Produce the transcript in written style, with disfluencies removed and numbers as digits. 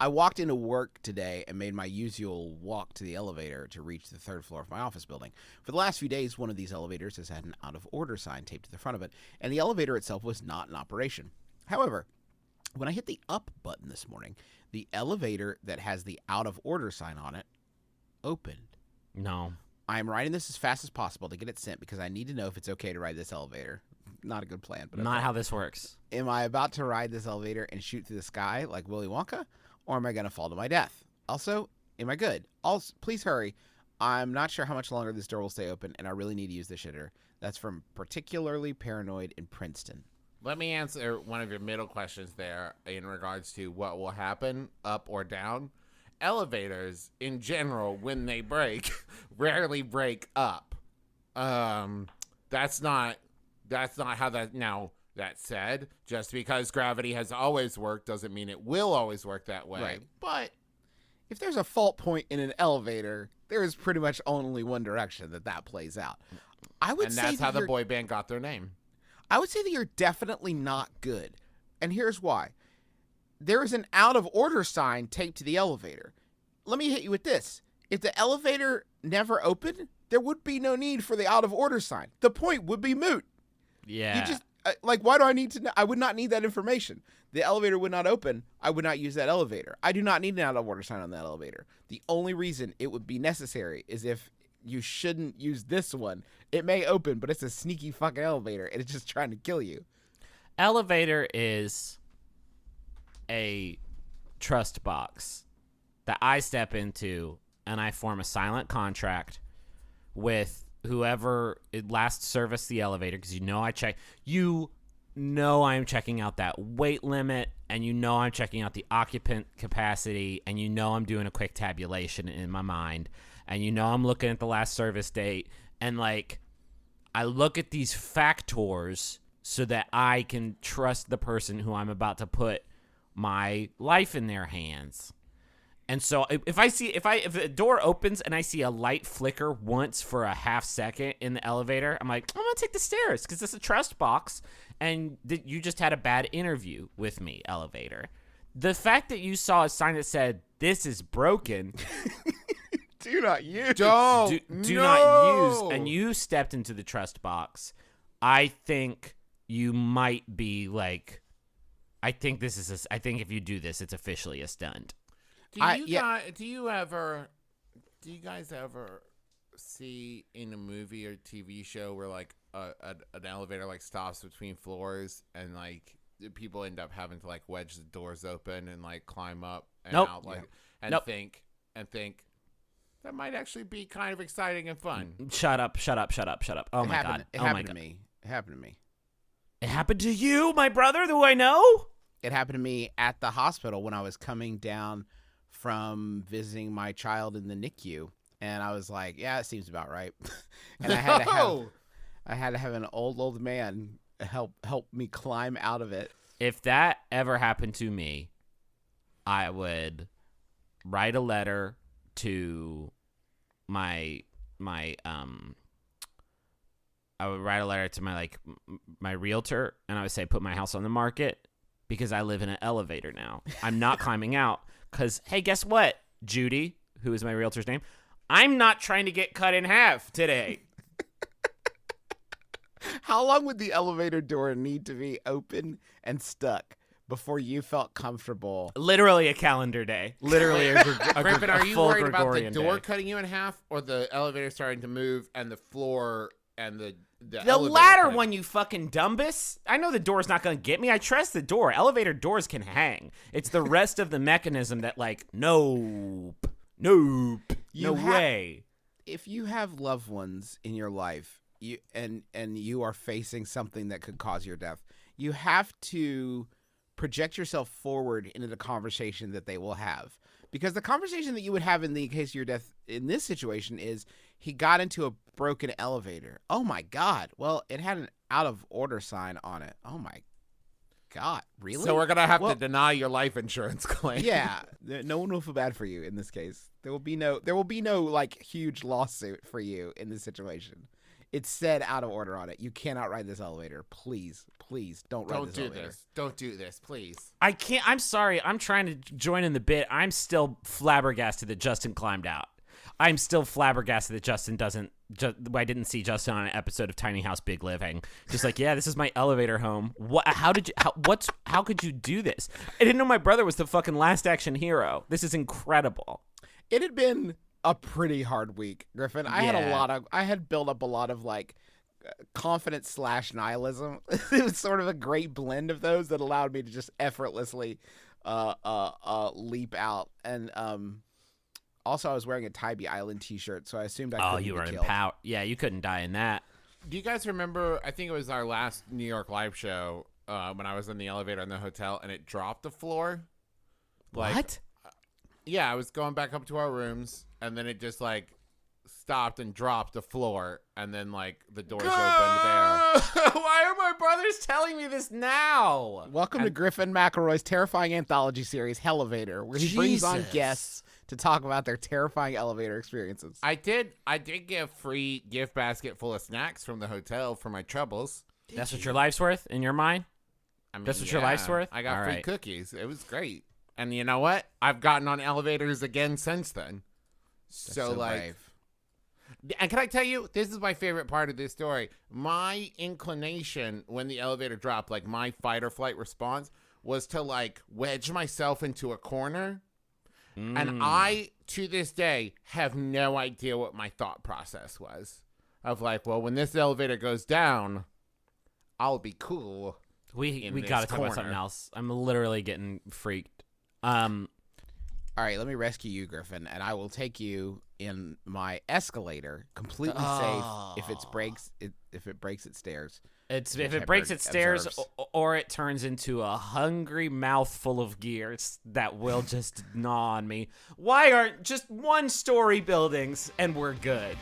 I walked into work today and made my usual walk to the elevator to reach the third floor of my office building. For the last few days, one of these elevators has had an out of order sign taped to the front of it, and the elevator itself was not in operation. However, when I hit the up button this morning, the elevator that has the out of order sign on it opened. No. I'm writing this as fast as possible to get it sent because I need to know if it's okay to ride this elevator. Not a good plan, but Not okay. how this works. Am I about to ride this elevator and shoot through the sky like Willy Wonka, or am I going to fall to my death? Also, am I good? Also, please hurry. I'm not sure how much longer this door will stay open, and I really need to use the shitter. That's from Particularly Paranoid in Princeton. Let me answer one of your middle questions there in regards to what will happen, up or down. Elevators, in general, when they break, rarely break up. That's not how that... Now, that said, just because gravity has always worked doesn't mean it will always work that way. Right. But if there's a fault point in an elevator, there is pretty much only one direction that plays out. and that's how the boy band got their name. I would say that you're definitely not good. And here's why. There is an out of order sign taped to the elevator. Let me hit you with this. If the elevator never opened, there would be no need for the out of order sign. The point would be moot. Yeah. You just, why do I need to know? I would not need that information. The elevator would not open. I would not use that elevator. I do not need an out of order sign on that elevator. The only reason it would be necessary is if you shouldn't use this one. It may open, but it's a sneaky fucking elevator, and it's just trying to kill you. Elevator is a trust box that I step into, and I form a silent contract with whoever last serviced the elevator, because you know I'm checking out that weight limit, and you know I'm checking out the occupant capacity, and you know I'm doing a quick tabulation in my mind, and you know I'm looking at the last service date, and like I look at these factors so that I can trust the person who I'm about to put my life in their hands. And so if a door opens and I see a light flicker once for a half second in the elevator, I'm like, I'm going to take the stairs because it's a trust box. And you just had a bad interview with me, elevator. The fact that you saw a sign that said, this is broken. Do not use. Do not use. And you stepped into the trust box. I think you might be like, I think if you do this, it's officially a stunt. Do you guys ever see in a movie or TV show where like an elevator like stops between floors and like people end up having to like wedge the doors open and like climb up and out think that might actually be kind of exciting and fun. Shut up. Oh my God. It happened to me. It happened to me. It happened to you, my brother, who I know? It happened to me at the hospital when I was coming down from visiting my child in the NICU, and I was like, yeah, it seems about right. And I had to have an old man help me climb out of it. If that ever happened to me, I would write a letter to my realtor, and I would say, put my house on the market because I live in an elevator now. I'm not climbing out because, hey, guess what, Judy, who is my realtor's name, I'm not trying to get cut in half today. How long would the elevator door need to be open and stuck before you felt comfortable? Literally a calendar day. Literally a Griffin, are you full worried about the Gregorian door day. cutting you in half or the elevator starting to move and the floor and the The latter one, you fucking dumbass. I know the door's not going to get me. I trust the door. Elevator doors can hang. It's the rest of the mechanism that like, nope, no way. If you have loved ones in your life, and you are facing something that could cause your death, you have to project yourself forward into the conversation that they will have. Because the conversation that you would have in the case of your death in this situation is, he got into a broken elevator. Oh my God. Well, it had an out of order sign on it. Oh my God. Really? So we're going to have to deny your life insurance claim. Yeah. No one will feel bad for you in this case. There will be no like huge lawsuit for you in this situation. It said out of order on it. You cannot ride this elevator. Please don't ride this elevator. Don't do this, please. I can't. I'm sorry. I'm trying to join in the bit. I'm still flabbergasted that Justin climbed out. I'm still flabbergasted that Justin doesn't. I didn't see Justin on an episode of Tiny House Big Living. Just like, yeah, this is my elevator home. What? How did you? How could you do this? I didn't know my brother was the fucking last action hero. This is incredible. It had been a pretty hard week, Griffin. I had built up a lot of like confidence / nihilism. It was sort of a great blend of those that allowed me to just effortlessly leap out. And also I was wearing a Tybee Island t-shirt, so I assumed I couldn't you were be in killed. power. Yeah, you couldn't die in that. Do you guys remember, I think it was our last New York live show, when I was in the elevator in the hotel and it dropped the floor? What? Yeah, I was going back up to our rooms and then it just like stopped and dropped the floor and then like the doors opened there. Why are my brothers telling me this now? Welcome to Griffin McElroy's terrifying anthology series, Hellevator, where he brings on Jesus. guests to talk about their terrifying elevator experiences. I did get a free gift basket full of snacks from the hotel for my troubles. That's what your life's worth in your mind? I mean, That's what your life's worth? I got All free right. cookies. It was great. And you know what? I've gotten on elevators again since then. That's So like, brave. and can I tell you, this is my favorite part of this story. My inclination when the elevator dropped, like my fight or flight response, was to like wedge myself into a corner. And I, to this day, have no idea what my thought process was. Of like, well, when this elevator goes down, I'll be cool. We in got to this talk about something corner. else. I'm literally getting freaked. All right, let me rescue you, Griffin, and I will take you in my escalator, completely safe. If it breaks its stairs, If Which it breaks Shepard its stairs observes. or it turns into a hungry mouthful of gears that will just gnaw on me. Why aren't just one-story buildings and we're good?